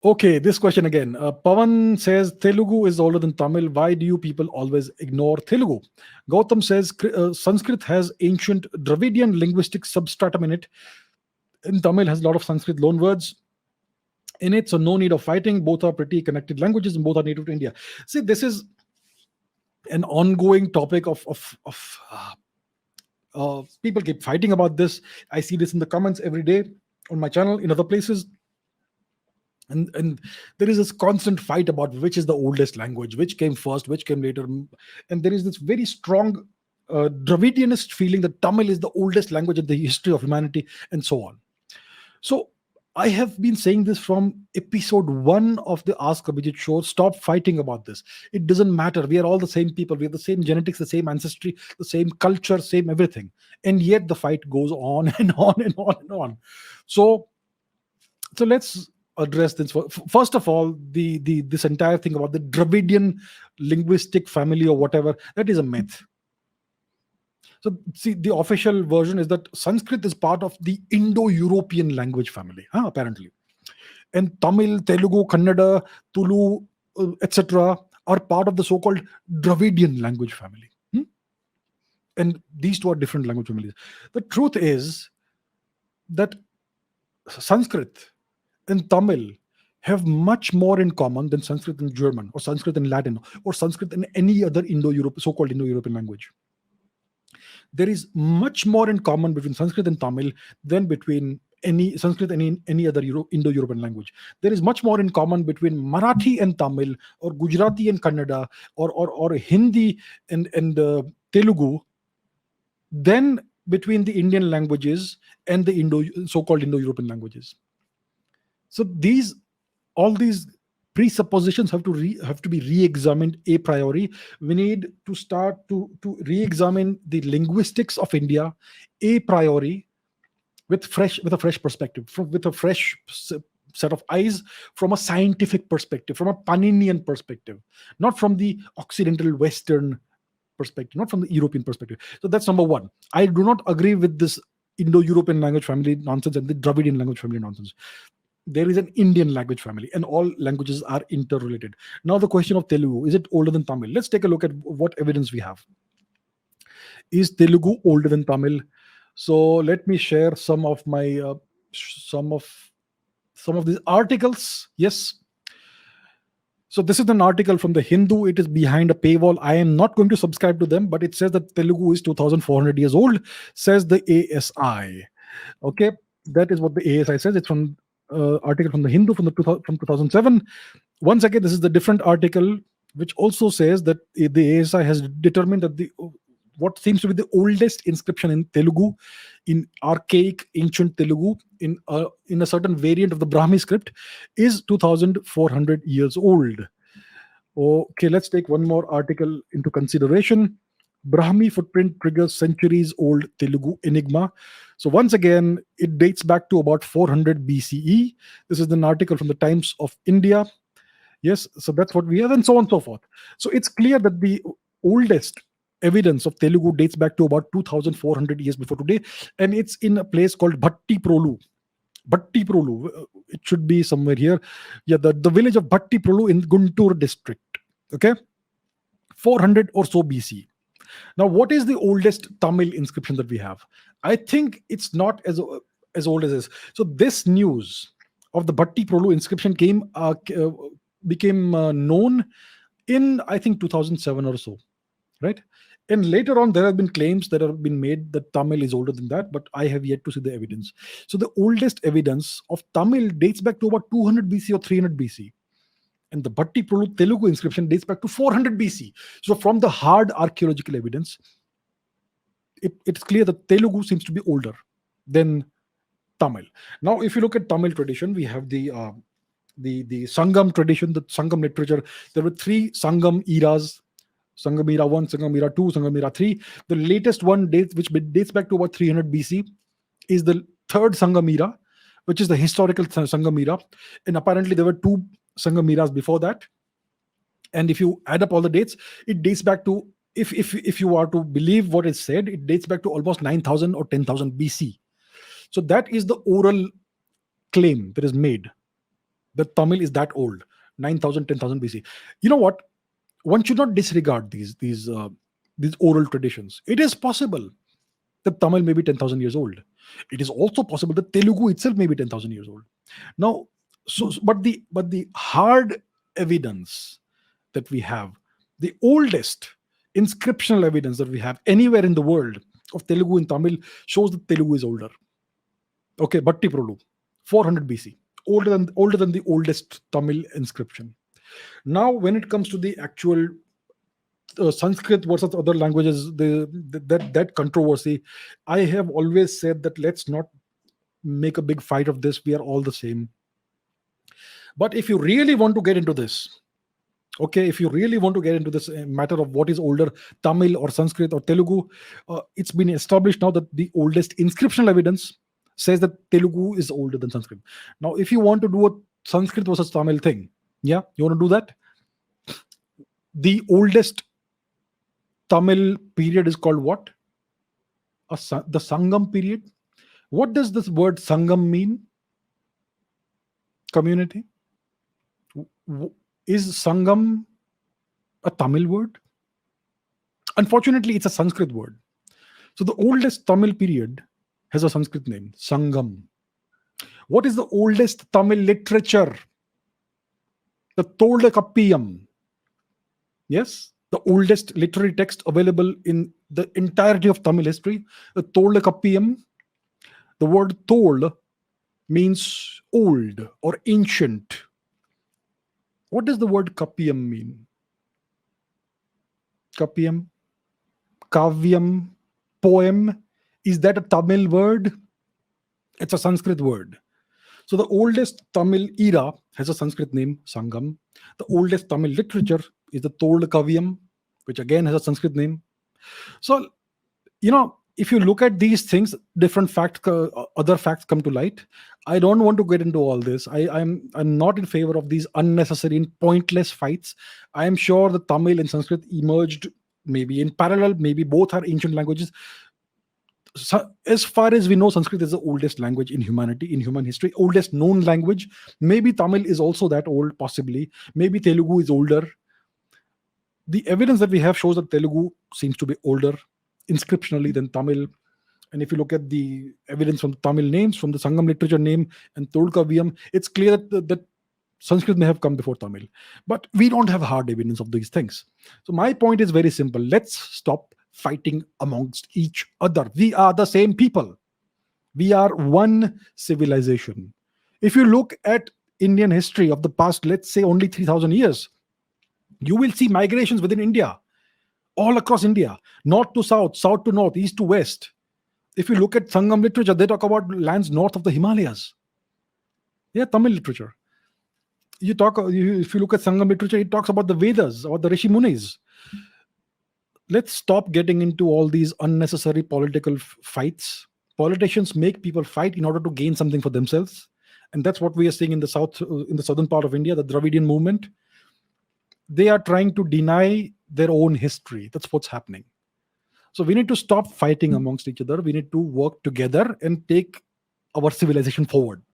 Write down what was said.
Okay, this question again. Pavan says Telugu is older than Tamil. Why do you people always ignore Telugu? Gautam says Sanskrit has ancient Dravidian linguistic substratum in it. In Tamil has a lot of Sanskrit loan words in it, so no need of fighting. Both are pretty connected languages and both are native to India. See, this is an ongoing topic of people keep fighting about this. I see this in the comments every day on my channel, in other places. And there is this constant fight about which is the oldest language, which came first, which came later. And there is this very strong Dravidianist feeling that Tamil is the oldest language in the history of humanity, and so on. So I have been saying this from episode 1 of the Ask Abhijit show. Stop fighting about this. It doesn't matter. We are all the same people. We have the same genetics, the same ancestry, the same culture, same everything. And yet the fight goes on and on and on and on. So let's address this. First of all, the this entire thing about the Dravidian linguistic family or whatever, that is a myth. So see, the official version is that Sanskrit is part of the Indo-European language family, apparently. And Tamil, Telugu, Kannada, Tulu, etc. are part of the so-called Dravidian language family. And these two are different language families. The truth is that Sanskrit and Tamil have much more in common than Sanskrit and German, or Sanskrit and Latin, or Sanskrit and any other so-called Indo-European language. There is much more in common between Sanskrit and Tamil than between any Sanskrit and any other Indo-European language. There is much more in common between Marathi and Tamil, or Gujarati and Kannada, or Hindi and Telugu, than between the Indian languages and the so-called Indo-European languages. So all these presuppositions have to be re-examined a priori. We need to start to re-examine the linguistics of India a priori with a fresh perspective, with a fresh set of eyes, from a scientific perspective, from a Paninian perspective, not from the Occidental Western perspective, not from the European perspective. So that's number one. I do not agree with this Indo-European language family nonsense and the Dravidian language family nonsense. There is an Indian language family, and all languages are interrelated. Now, the question of Telugu, is it older than Tamil? Let's take a look at what evidence we have. Is Telugu older than Tamil? So let me share some of these articles. Yes. So this is an article from the Hindu. It is behind a paywall. I am not going to subscribe to them, but it says that Telugu is 2,400 years old, says the ASI. Okay, that is what the ASI says. It's from article from the Hindu from 2007. Once again, this is the different article which also says that the ASI has determined that what seems to be the oldest inscription in Telugu, in archaic ancient Telugu, in a certain variant of the Brahmi script, is 2,400 years old. Okay, let's take one more article into consideration. Brahmi footprint triggers centuries old Telugu enigma. So once again, it dates back to about 400 BCE. This is an article from the Times of India. Yes, so that's what we have, and so on and so forth. So it's clear that the oldest evidence of Telugu dates back to about 2,400 years before today, and it's in a place called Bhattiprolu. It should be somewhere here. Yeah, the village of Bhattiprolu in Guntur district. Okay, 400 or so BC. Now, what is the oldest Tamil inscription that we have? I think it's not as old as this. So this news of the Bhattiprolu inscription became known in, I think, 2007 or so, right? And later on, there have been claims that have been made that Tamil is older than that, but I have yet to see the evidence. So the oldest evidence of Tamil dates back to about 200 BC or 300 BC. And the Bhattiprolu Telugu inscription dates back to 400 BC. So from the hard archaeological evidence, it's clear that Telugu seems to be older than Tamil. Now, if you look at Tamil tradition, we have the Sangam tradition, the Sangam literature. There were 3 Sangam eras: Sangam era 1, Sangam era 2, Sangam era 3. The latest one which dates back to about 300 BC is the 3rd Sangam era, which is the historical Sangam era. And apparently there were 2 Sangam eras before that. And if you add up all the dates, it dates back to, if you are to believe what is said, it dates back to almost 9,000 or 10,000 BC. So that is the oral claim that is made. that Tamil is that old, 9,000, 10,000 BC. You know what? One should not disregard these oral traditions. It is possible that Tamil may be 10,000 years old. It is also possible that Telugu itself may be 10,000 years old. Now, but the hard evidence that we have, the oldest inscriptional evidence that we have anywhere in the world of Telugu and Tamil shows that Telugu is older. Okay, Batti Prolu, 400 BC, older than the oldest Tamil inscription. Now, when it comes to the actual Sanskrit versus other languages, that controversy, I have always said that let's not make a big fight of this. We are all the same. But if you really want to get into this, okay, if you really want to get into this matter of what is older, Tamil or Sanskrit or Telugu, it's been established now that the oldest inscriptional evidence says that Telugu is older than Sanskrit. Now, if you want to do a Sanskrit versus Tamil thing, yeah, you want to do that? The oldest Tamil period is called what? The Sangam period. What does this word Sangam mean? Community. Is Sangam a Tamil word? Unfortunately, it's a Sanskrit word. So the oldest Tamil period has a Sanskrit name, Sangam. What is the oldest Tamil literature? The Tolakappiyam. Yes, the oldest literary text available in the entirety of Tamil history, the Tolakappiyam. The word Tol means old or ancient. What does the word Kappiyam mean? Kappiyam, Kavyam, poem. Is that a Tamil word? It's a Sanskrit word. So the oldest Tamil era has a Sanskrit name, Sangam. The oldest Tamil literature is the Tolakavyam, which again has a Sanskrit name. So, if you look at these things, different facts, other facts come to light. I don't want to get into all this. I'm not in favor of these unnecessary and pointless fights. I am sure the Tamil and Sanskrit emerged maybe in parallel. Maybe both are ancient languages. So, as far as we know, Sanskrit is the oldest language in humanity, in human history, oldest known language. Maybe Tamil is also that old, possibly. Maybe Telugu is older. The evidence that we have shows that Telugu seems to be older inscriptionally than Tamil. And if you look at the evidence from Tamil names, from the Sangam literature name and Tolkavyam, it's clear that Sanskrit may have come before Tamil. But we don't have hard evidence of these things. So my point is very simple. Let's stop fighting amongst each other. We are the same people. We are one civilization. If you look at Indian history of the past, let's say only 3,000 years, you will see migrations within India, all across India, north to south, south to north, east to west. If you look at Sangam literature, they talk about lands north of the Himalayas. Yeah, Tamil literature. If you look at Sangam literature, it talks about the Vedas or the Rishi Munis. Let's stop getting into all these unnecessary political fights. Politicians make people fight in order to gain something for themselves, and that's what we are seeing in the southern part of India, the Dravidian movement. They are trying to deny their own history. That's what's happening. So we need to stop fighting amongst each other. We need to work together and take our civilization forward.